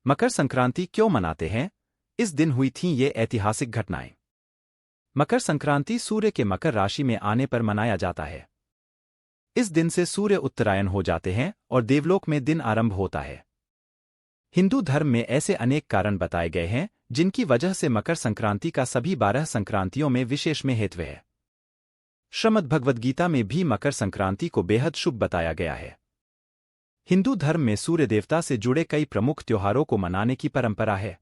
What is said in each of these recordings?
मकर संक्रांति क्यों मनाते हैं? इस दिन हुई थीं ये ऐतिहासिक घटनाएं। मकर संक्रांति सूर्य के मकर राशि में आने पर मनाया जाता है। इस दिन से सूर्य उत्तरायण हो जाते हैं और देवलोक में दिन आरंभ होता है। हिंदू धर्म में ऐसे अनेक कारण बताए गए हैं जिनकी वजह से मकर संक्रांति का सभी 12 संक्रांतियों में विशेष महत्व है। श्रीमद्भगवद्गीता में भी मकर संक्रांति को बेहद शुभ बताया गया है। हिंदू धर्म में सूर्य देवता से जुड़े कई प्रमुख त्योहारों को मनाने की परंपरा है।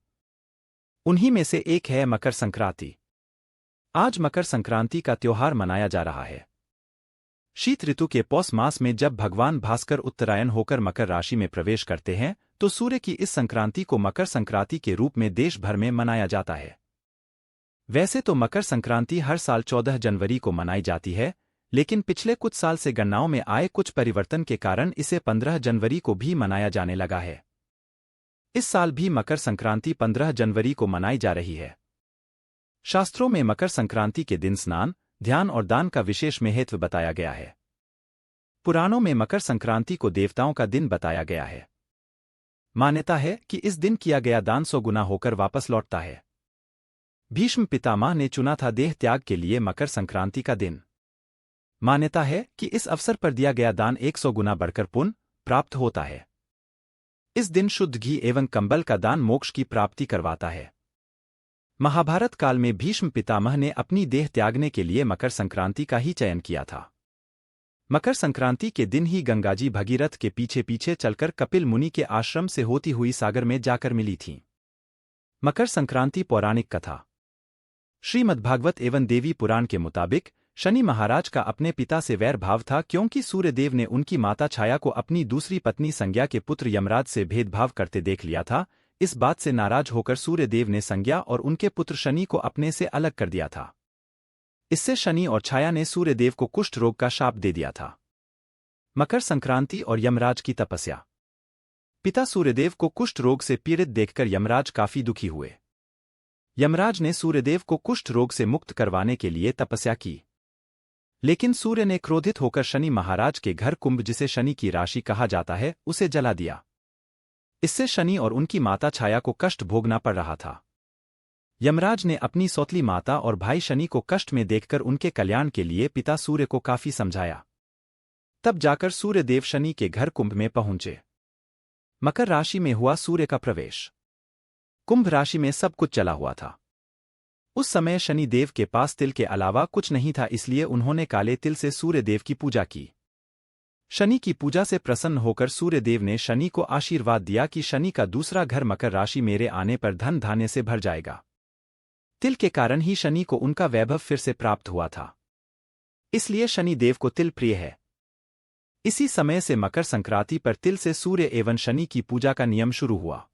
उन्हीं में से एक है मकर संक्रांति। आज मकर संक्रांति का त्योहार मनाया जा रहा है। शीत ऋतु के पौष मास में जब भगवान भास्कर उत्तरायण होकर मकर राशि में प्रवेश करते हैं तो सूर्य की इस संक्रांति को मकर संक्रांति के रूप में देश भर में मनाया जाता है। वैसे तो मकर संक्रांति हर साल 14 जनवरी को मनाई जाती है, लेकिन पिछले कुछ साल से गणनाओं में आए कुछ परिवर्तन के कारण इसे 15 जनवरी को भी मनाया जाने लगा है। इस साल भी मकर संक्रांति 15 जनवरी को मनाई जा रही है। शास्त्रों में मकर संक्रांति के दिन स्नान, ध्यान और दान का विशेष महत्व बताया गया है। पुराणों में मकर संक्रांति को देवताओं का दिन बताया गया है। मान्यता है कि इस दिन किया गया दान 100 गुना होकर वापस लौटता है। भीष्म पितामह ने चुना था देह त्याग के लिए मकर संक्रांति का दिन। मान्यता है कि इस अवसर पर दिया गया दान 100 गुना बढ़कर पुण्य प्राप्त होता है। इस दिन शुद्ध घी एवं कंबल का दान मोक्ष की प्राप्ति करवाता है। महाभारत काल में भीष्म पितामह ने अपनी देह त्यागने के लिए मकर संक्रांति का ही चयन किया था। मकर संक्रांति के दिन ही गंगाजी भगीरथ के पीछे पीछे चलकर कपिल मुनि के आश्रम से होती हुई सागर में जाकर मिली थीं। मकर संक्रांति पौराणिक कथा। श्रीमद्भागवत एवं देवी पुराण के मुताबिक शनि महाराज का अपने पिता से वैर भाव था, क्योंकि सूर्यदेव ने उनकी माता छाया को अपनी दूसरी पत्नी संज्ञा के पुत्र यमराज से भेदभाव करते देख लिया था। इस बात से नाराज होकर सूर्यदेव ने संज्ञा और उनके पुत्र शनि को अपने से अलग कर दिया था। इससे शनि और छाया ने सूर्यदेव को कुष्ठ रोग का शाप दे दिया था। मकर संक्रांति और यमराज की तपस्या। पिता सूर्यदेव को कुष्ठ रोग से पीड़ित देखकर यमराज काफी दुखी हुए। यमराज ने सूर्यदेव को कुष्ठ रोग से मुक्त करवाने के लिए तपस्या की, लेकिन सूर्य ने क्रोधित होकर शनि महाराज के घर कुंभ, जिसे शनि की राशि कहा जाता है, उसे जला दिया। इससे शनि और उनकी माता छाया को कष्ट भोगना पड़ रहा था। यमराज ने अपनी सौतली माता और भाई शनि को कष्ट में देखकर उनके कल्याण के लिए पिता सूर्य को काफी समझाया। तब जाकर सूर्यदेव शनि के घर कुंभ में पहुंचे। मकर राशि में हुआ सूर्य का प्रवेश। कुंभ राशि में सब कुछ चला हुआ था। उस समय शनि देव के पास तिल के अलावा कुछ नहीं था, इसलिए उन्होंने काले तिल से सूर्यदेव की पूजा की। शनि की पूजा से प्रसन्न होकर सूर्यदेव ने शनि को आशीर्वाद दिया कि शनि का दूसरा घर मकर राशि मेरे आने पर धन धान्य से भर जाएगा। तिल के कारण ही शनि को उनका वैभव फिर से प्राप्त हुआ था, इसलिए शनि देव को तिल प्रिय है। इसी समय से मकर संक्रांति पर तिल से सूर्य एवं शनि की पूजा का नियम शुरू हुआ।